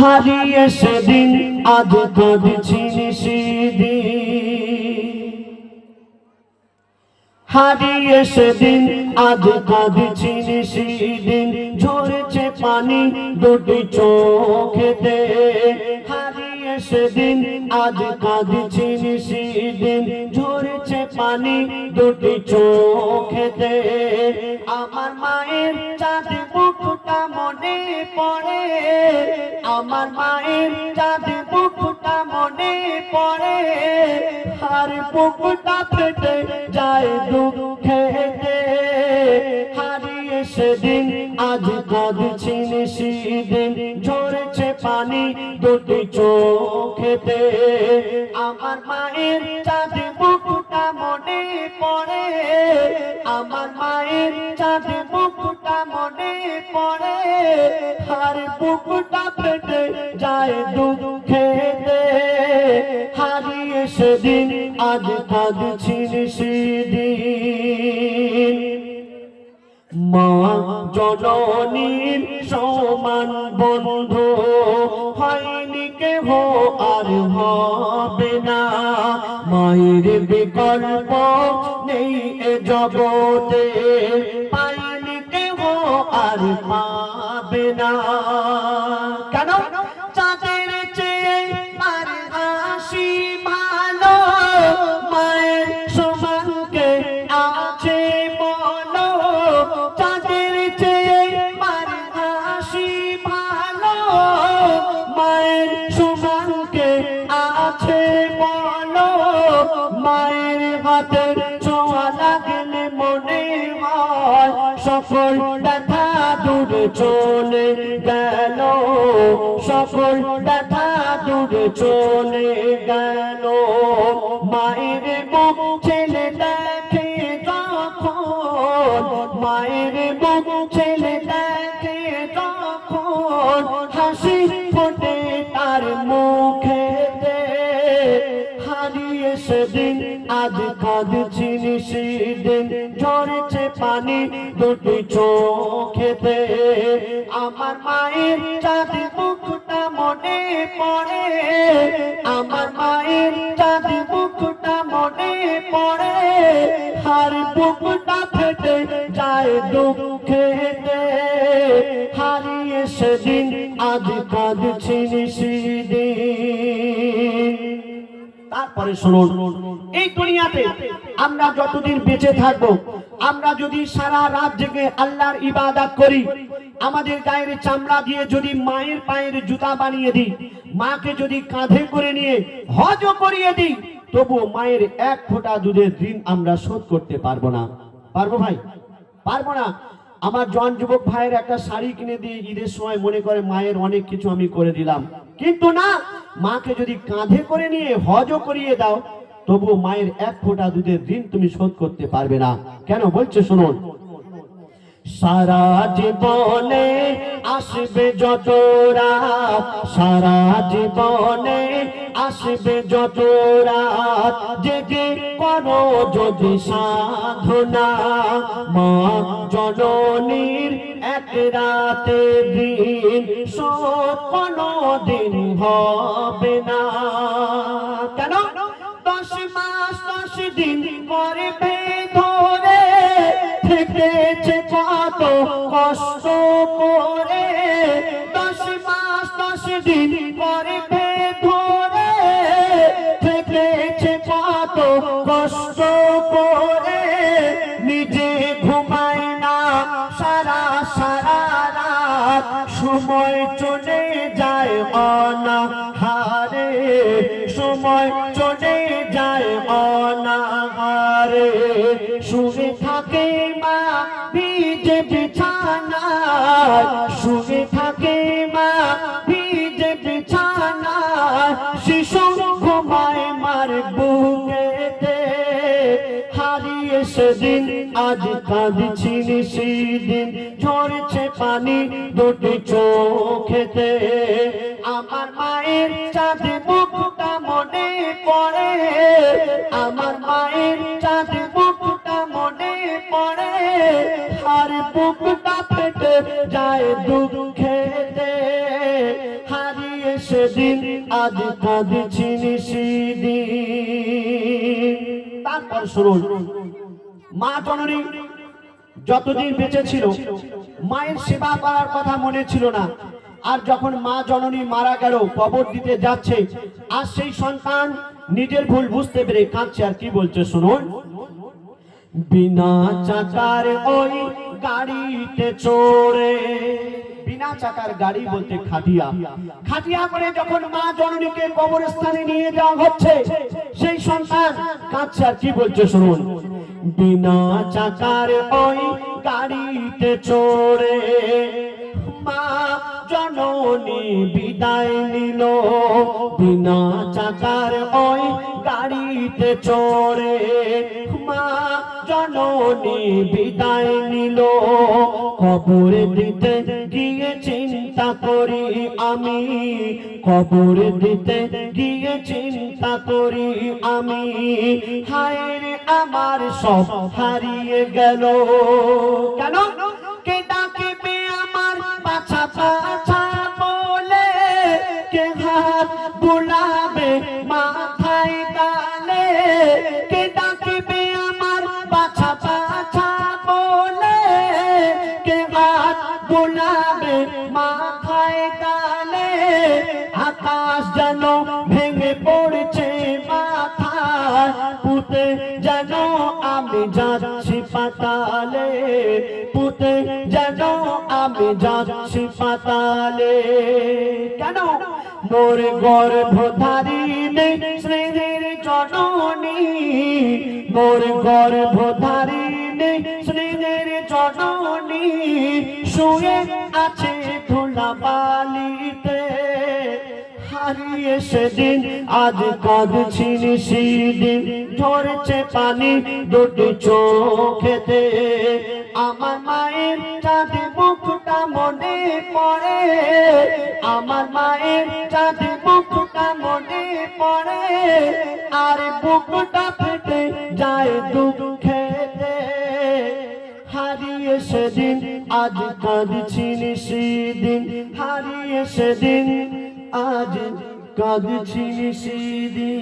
হারিয়ে সেদিন আজ কাঁদছি নিশিদিন, হারিয়ে সেদিন আজ কাঁদছি নিশিদিন, ঝরেছে পানি দুটি চোখেতে। হারিয়ে সেদিন আজ কাঁদছি নিশিদিন, ঝরেছে পানি দুটি চোখেতে। আমার মায়ের চাঁদ মুখটা মনে পড়ে, আমার মায়ের চাঁদ মুখটা মনে পড়ে, আর বুকটা ফেটে যায় দুঃখেতে। হারিয়ে সেদিন আজ কাঁদছি নিশিদিন, ঝরেছে পানি দুটি চোখেতে। আমার মায়ের চাঁদ মুখটা মনে পড়ে, আমার মায়ের চাঁদ মুখটা মনে পড়ে, আর বুকটা ফেটে যায় দুঃখেতে। হারিয়ে সেদিন আজ কাঁদছি নিশিদিন। মা জননীর সমান বন্ধু হয়নি কেহ আর হবে না, মায়ের বিকল্প নেই এ জগতে, পায়নি কেহ আর পাবে না। কেন? চাঁদের চেয়ে আর হাসি ভালো, মায়ের সমান কে আছে বলো? চাঁদের চেয়ে আর হাসি ভালো, মায়ের সমান কে আছে বলো? মায়ের হাতের ছোঁয়া লাগলে মনে হয় সকল ব্যথা দূরে চলে গেল, সকল ব্যথা দূরে চলে গেল। মায়ের মুখ ছেলে দেখে যখন, মায়ের মুখ ছেলে দেখে যখন, হাসি ফোটে তার মুখেতে। হারিয়ে সেদিন আজ কাঁদছি নিশিদিন, ঝরেছে পানি দুটি চোখেতে। আমার মায়ের চাঁদ মুখটা মনে পড়ে, আমার মায়ের চাঁদ মুখটা মনে পড়ে, আর বুকটা ফেটে যায় দুঃখেতে। হারিয়ে সেদিন আজ কাঁদছি নিশিদিন। তারপরে শুনুন, এই দুনিয়াতে আমরা যতদিন বেঁচে থাকবো, আমরা যদি সারা রাত জেগে আল্লাহর ইবাদত করি, আমাদের গায়ের চামড়া দিয়ে যদি মায়ের পায়ের জুতা বানিয়ে দিই, মাকে যদি কাঁধে করে নিয়ে হজ করিয়ে দিই, তবু মায়ের এক ফোঁটা দুধের ঋণ আমরা শোধ করতে পারবো না। পারবো ভাই? পারবো না। আমার জন যুবক ভাইয়ের একটা শাড়ি কিনে দিয়ে ঈদের সময় মনে করে মায়ের অনেক কিছু আমি করে দিলাম, কিন্তু না, মাকে যদি কাঁধে করে নিয়ে হজও করিয়ে দাও, তবু মায়ের এক ফোঁটা দুধের ঋণ তুমি শোধ করতে পারবে না। কেন বলছে শুনুন, সারা জীবনে আসবে যত রাত, সারা জীবনে আসবে যত রাত, জেগে করো যদি সাধনা, মা জননীর এক রাতে দিন শোধ কোনো দিন হবে না। কেন? 10 মাস 10 দিন পরে ধরে থেকেছে কত কষ্ট করে, 10 মাস 10 দিন পরে ধরে থেকেছে কত কষ্ট করে, নিজে ঘুমায় না সারা সারা রাত, সময় চলে যায় অনাহারে, সময় চলে যায় অনাহারে। শুয়ে থাকে মা ভিজে বিছানায়, শুয়ে থাকে মা ভিজে বিছানায়, শিশু ঘুমায় মার বুকেতে। হারিয়ে সেদিন আজ কাঁদছি নিশিদিন, ঝরছে পানি দুটি চোখেতে। আমার মায়ের চাঁদ মুখটা মনে পড়ে, আমার মায়ের চাঁদ মুখটা মনে পড়ে, আর বুকটা ফেটে যায় দুঃখেতে। হারিয়ে সেদিন আজ কাঁদছি সেদিন। তারপর শুনুন, মা জননী যতদিন বেঁচে ছিল মায়ের সেবা করার কথা মনে ছিল না। আর যখন মা জননী মারা গেল, কবর দিতে যাচ্ছে, আর সেই সন্তান নিজের ভুল বুঝতে পেরে কাঁদছে। আর কি বলছে শুনুন, বিনা চাকার ওই গাড়িতে চড়ে, বিনা চাকার গাড়ি বলতে খাটিয়া, খাটিয়া করে যখন মা জননীকে কবরস্থানে নিয়ে যাওয়া হচ্ছে, সেই সন্তান কাঁদছে। আর কি বলছে শুনুন, বিনা চাকার ওই গাড়িতে চড়ে মা জননী বিদায় নিল, বিনা চাকার ওই গাড়িতে চড়ে মা জননী বিদায় নিল। কবর দিতে গিয়ে চিন্তা করি আমি, কবর দিতে গিয়ে চিন্তা করি আমি, হায় রে আমার সব হারিয়ে গেল। কেন? কে ডাকিবে আমার পাছা পাছা বলে, কে হাত বুলাবে মাথায় গালে, কে ডাকিবে আমার পাছা পাছা বলে, কে হাত বুলাবে মাথায় গালে। আকাশ যেন ভেঙে পড়ছে মাথায়, পুঁতে যেন আমি যাচ্ছি পাতালে, পুঁতে যেন আমি যাচ্ছি পাতালে। কেন? মোর গর্ভধারিণী স্নেহের জননী, মোর গর্ভধারিণী স্নেহের জননী শুয়ে আছে ধুলাবালিতে। হারিয়ে সেদিন আজ কাঁদছি সেদিন, ঝরছে পানি দুটি চোখেতে। আমার মায়ের চাঁদ মুখটা মনে পড়ে, আমার মায়ের চাঁদ মুখটা মনে পড়ে, আর বুকটা ফেটে যায় দুঃখেতে। হারিয়ে সেদিন আজ কাঁদছি সেদিন, হারিয়ে সেদিন আজ কাঁদছি সেদিন।